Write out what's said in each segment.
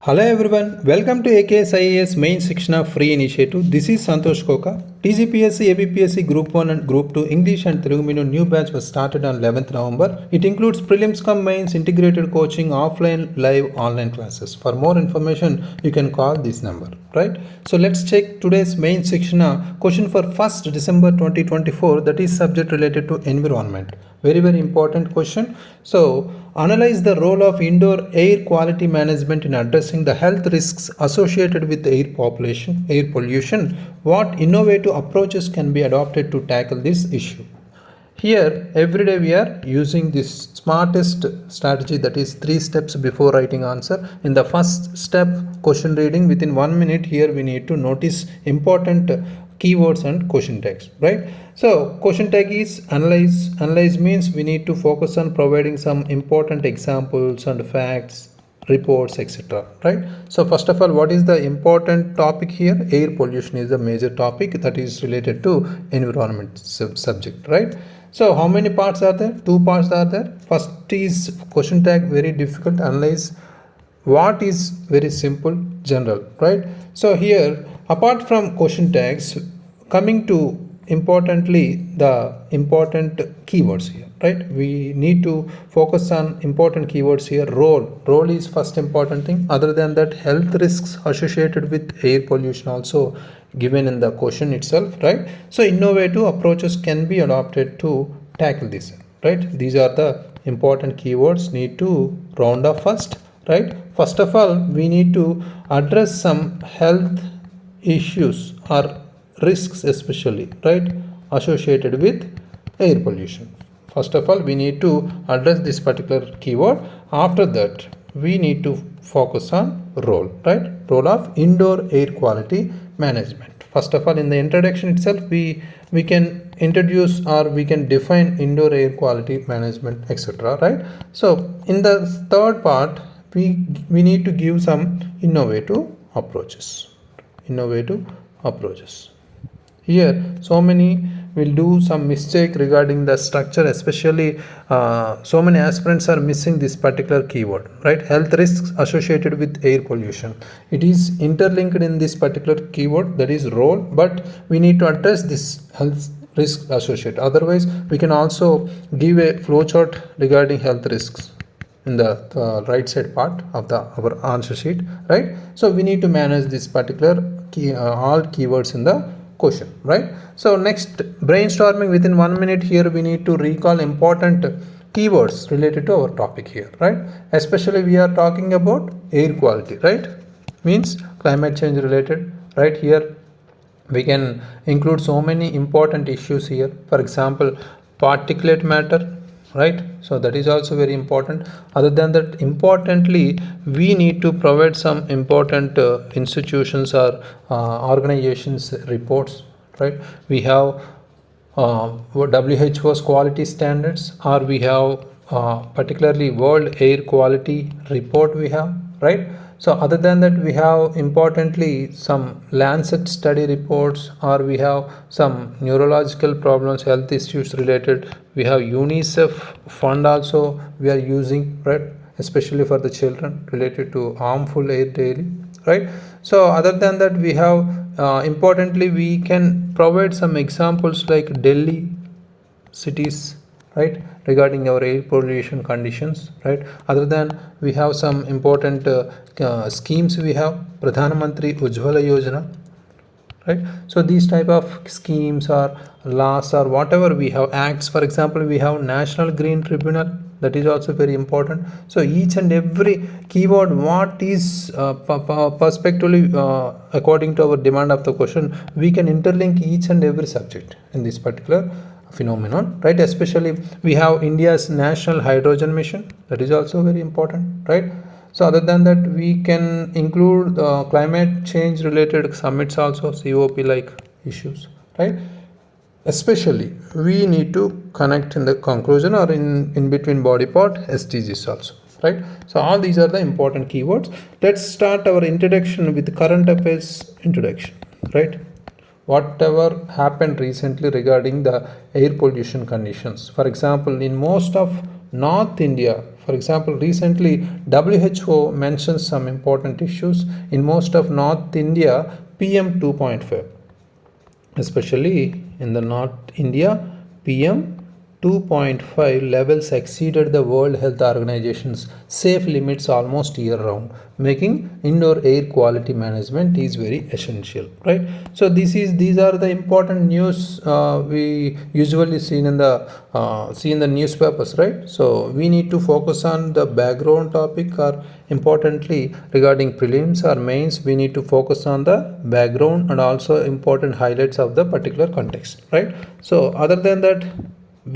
Hello everyone, welcome to AKS IAS Main Shikshna Free Initiative. This is Santosh Koka. tspsc, APPSC Group 1 and Group 2 English and Telugu Medium new batch was started on 11th November. It includes prelims cum mains, integrated coaching, offline, live, online classes. For more information, you can call this number, right? So let's check today's main Shikshna question for 1st December 2024, that is subject related to environment. Very important question. So analyze the role of indoor air quality management in addressing the health risks associated with air pollution. What innovative approaches can be adopted to tackle this issue? Here, every day we are using this smartest strategy, that is 3 steps before writing answer. In the first step, question reading, within 1 minute, here we need to notice important keywords and question tags, right? So question tag is analyze. Analyze means we need to focus on providing some important examples and facts, reports, etc., right? So first of all, what is the important topic here? Air pollution is the major topic that is related to environment subject, right? So how many parts are there? 2 parts are there. First is question tag, very difficult. Analyze, what is very simple, general, right? So here, apart from question tags, coming to importantly the important keywords here, right? We need to focus on important keywords here. Role is first important thing. Other than that, health risks associated with air pollution also given in the question itself, right? So innovative approaches can be adopted to tackle this, right? These are the important keywords need to round off first, right? First of all, we need to address some health issues or risks especially, right, associated with air pollution. First of all, we need to address this particular keyword. After that, we need to focus on role, right? Role of indoor air quality management. First of all, in the introduction itself, we can introduce or we can define indoor air quality management, etc., right? So in the third part, we need to give some innovative approaches. Here so many will do some mistake regarding the structure, especially so many aspirants are missing this particular keyword, right? Health risks associated with air pollution, it is interlinked in this particular keyword, that is role, but we need to address this health risk associated. Otherwise, we can also give a flowchart regarding health risks in the right side part of our answer sheet, right? So we need to manage this particular all keywords in the question, right? So next, brainstorming within 1 minute. Here we need to recall important keywords related to our topic here, right? Especially we are talking about air quality, right? Means climate change related, right? Here we can include so many important issues here. For example, particulate matter, right? So that is also very important. Other than that, importantly, we need to provide some important institutions or organizations reports, right? We have WHO's quality standards, or we have particularly World Air Quality Report we have, right? So other than that, we have importantly some Lancet study reports, or we have some neurological problems, health issues related. We have UNICEF fund also we are using, right? Especially for the children related to harmful air daily, right? So other than that, we have importantly, we can provide some examples like Delhi cities, right, regarding our air pollution conditions, right? Other than, we have some important schemes. We have Pradhan Mantri Ujjwala Yojana, right? So these type of schemes or laws or whatever we have, acts, for example, we have National Green Tribunal, that is also very important. So each and every keyword, what is perspectively according to our demand of the question, we can interlink each and every subject in this particular phenomenon, right? Especially we have India's national hydrogen mission, that is also very important, right? So other than that, we can include climate change related summits also, COP like issues, right? Especially we need to connect in the conclusion or in between body part SDGs also, right? So all these are the important keywords. Let's start our introduction with the current affairs introduction, right? Whatever happened recently regarding the air pollution conditions. For example, in most of North India, For example, recently WHO mentions some important issues in most of North India, PM 2.5, especially in the North India, PM 2.5 levels exceeded the World Health Organization's safe limits almost year round, making indoor air quality management is very essential, right? So these are the important news we usually see in the newspapers, right? So we need to focus on the background topic, or importantly regarding prelims or mains, we need to focus on the background and also important highlights of the particular context, right? So other than that,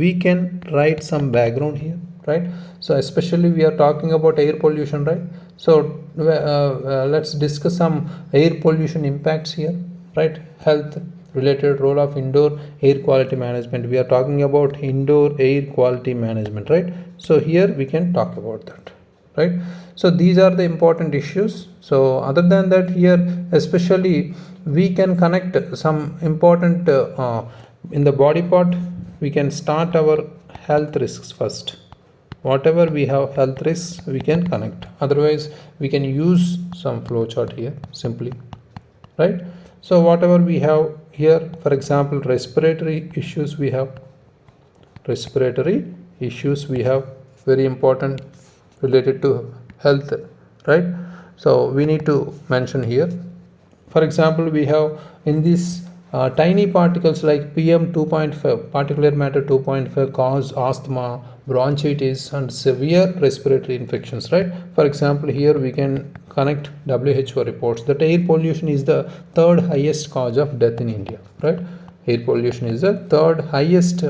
we can write some background here, right? So especially we are talking about air pollution, right? So let's discuss some air pollution impacts here, right? Health related role of indoor air quality management. We are talking about indoor air quality management, right? So here we can talk about that, right? So these are the important issues. So other than that, here especially we can connect some important in the body part. We can start our health risks first. Whatever we have health risks, we can connect. Otherwise, we can use some flowchart here simply, right? So whatever we have here, for example, respiratory issues we have. Respiratory issues we have, very important related to health, right? So we need to mention here. For example, we have in this tiny particles like PM 2.5, particulate matter 2.5, cause asthma, bronchitis and severe respiratory infections, right? For example, here we can connect WHO reports that air pollution is the third highest cause of death in India, right? Air pollution is the third highest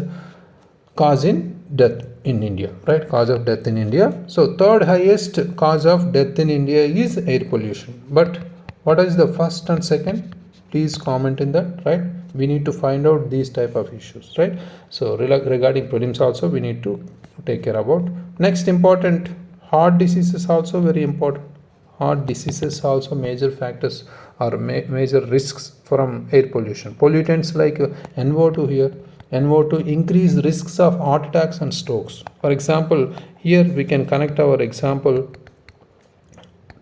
cause in death in India, right? Cause of death in India. So third highest cause of death in India is air pollution. But what is the first and second? Please comment in that, right? We need to find out these type of issues, right? So regarding prelims also we need to take care about. Next important, heart diseases also very important. Heart diseases also major factors or major risks from air pollution. Pollutants like NO2 here. NO2 increase risks of heart attacks and strokes. For example, here we can connect our example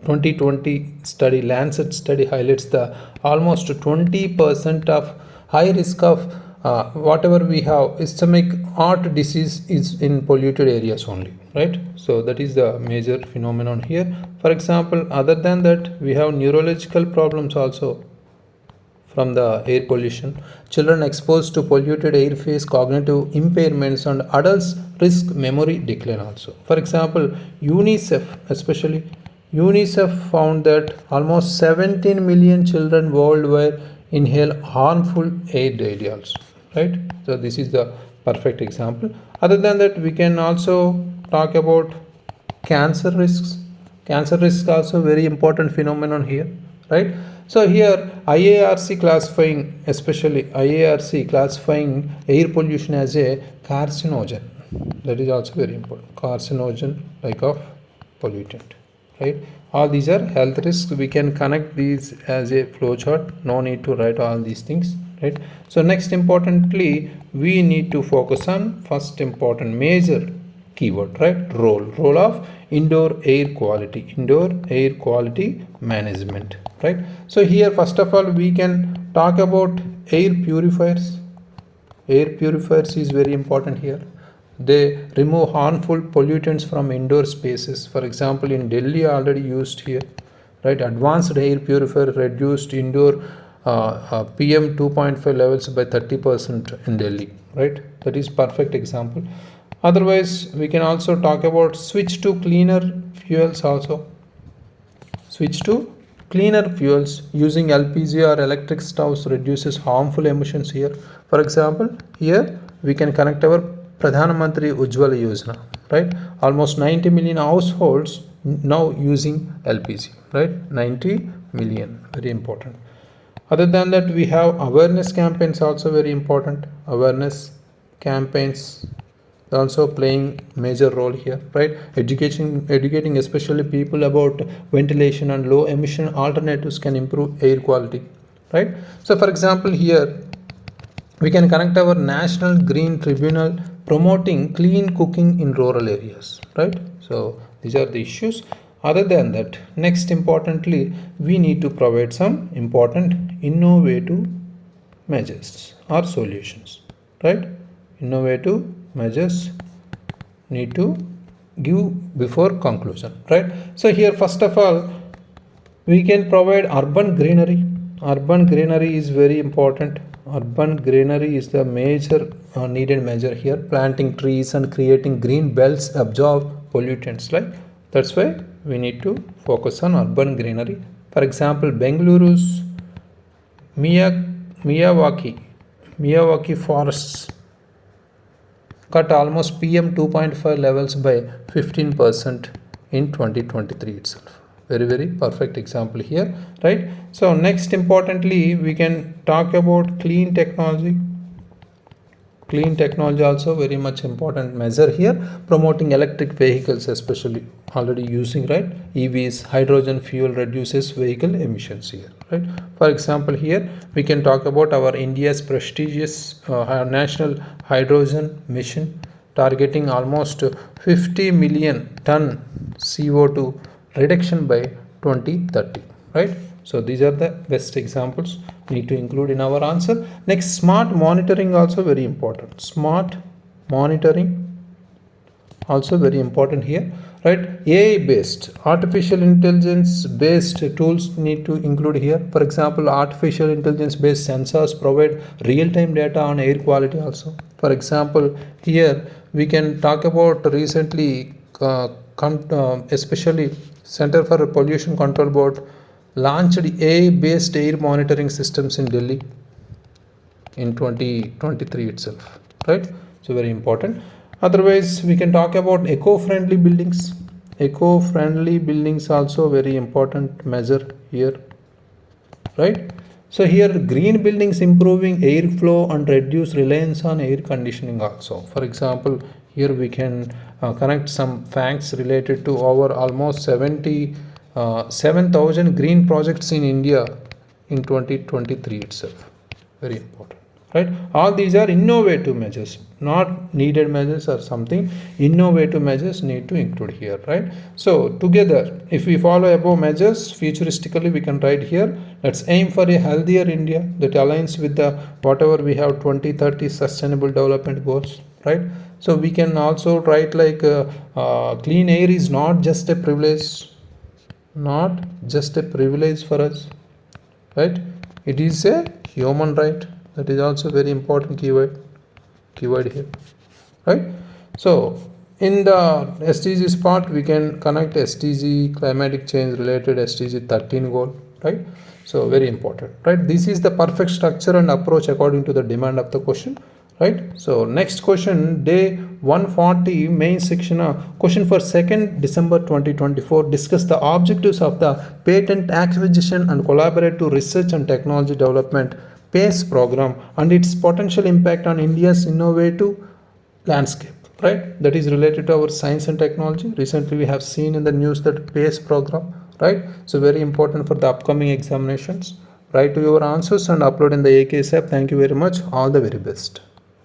2020 study, Lancet study highlights the almost 20% of high risk of whatever we have ischemic heart disease is in polluted areas only, right? So that is the major phenomenon here. For example, other than that, we have neurological problems also from the air pollution. Children exposed to polluted air face cognitive impairments, and adults risk memory decline also. For example, UNICEF, especially UNICEF found that almost 17 million children worldwide inhale harmful air daily also, right? So this is the perfect example. Other than that, we can also talk about cancer risks. Cancer risks also very important phenomenon here, right? So here IARC classifying, especially IARC classifying air pollution as a carcinogen. That is also very important. Carcinogen like of pollutant, right? All these are health risks. We can connect these as a flowchart. No need to write all these things, right? So next importantly, we need to focus on first important major keyword, right? Role of indoor air quality management, right? So here first of all we can talk about air purifiers. Air purifiers is very important here. They remove harmful pollutants from indoor spaces. For example, in Delhi already used here, right? Advanced air purifier reduced indoor PM 2.5 levels by 30% in Delhi, right? That is perfect example. Otherwise, we can also talk about switch to cleaner fuels also. Switch to cleaner fuels using LPG or electric stoves reduces harmful emissions here. For example, here we can connect our Pradhan Mantri Ujjwala Yojana, right? Almost 90 million households now using LPG, right? 90 million, very important. Other than that, we have awareness campaigns also very important. Awareness campaigns also playing major role here, right? Educating especially people about ventilation and low emission alternatives can improve air quality, right? So for example, here we can connect our National Green Tribunal promoting clean cooking in rural areas, right? So these are the issues. Other than that, next importantly, we need to provide some important innovative measures or solutions, right? Innovative measures need to give before conclusion, right? So here first of all, we can provide urban greenery. Urban greenery is very important. Urban greenery is the major needed measure here. Planting trees and creating green belts absorb pollutants, like that's why we need to focus on urban greenery. For example, Bengaluru's Miyawaki forests cut almost PM 2.5 levels by 15% in 2023 itself. Very perfect example here, right? So next importantly, we can talk about clean technology. Clean technology also very much important measure here, promoting electric vehicles, especially already using, right? EVs, hydrogen fuel reduces vehicle emissions here, right? For example, here we can talk about our India's prestigious national hydrogen mission, targeting almost 50 million ton CO2 reduction by 2030, right? So these are the best examples need to include in our answer. Next, smart monitoring also very important. Smart monitoring also very important here, right? AI based, artificial intelligence based tools need to include here. For example, artificial intelligence based sensors provide real time data on air quality also. For example, here we can talk about recently especially Center for Pollution Control Board launched AI-based air monitoring systems in Delhi in 2023 itself, right? So very important. Otherwise, we can talk about eco-friendly buildings. Eco-friendly buildings also very important measure here, right? So here green buildings improving airflow and reduce reliance on air conditioning also. For example, here we can connect some facts related to our almost 7,000 green projects in India in 2023 itself. Very important, right? All these are innovative measures, not needed measures or something. Innovative measures need to include here, right? So together, if we follow above measures futuristically, we can write here, let's aim for a healthier India that aligns with the whatever we have 2030 sustainable development goals, right? So we can also write like clean air is not just a privilege for us, right? It is a human right. That is also very important keyword here, right? So in the SDGs part, we can connect SDG climatic change related SDG 13 goal, right? So very important, right? This is the perfect structure and approach according to the demand of the question, right? So next question, day 140 main section, question for 2nd December 2024, discuss the objectives of the patent acquisition and collaborative research and technology development PACE program and its potential impact on India's innovative landscape, right? That is related to our science and technology. Recently we have seen in the news that PACE program, right? So very important for the upcoming examinations. Write to your answers and upload in the AKS app. Thank you very much. All the very best.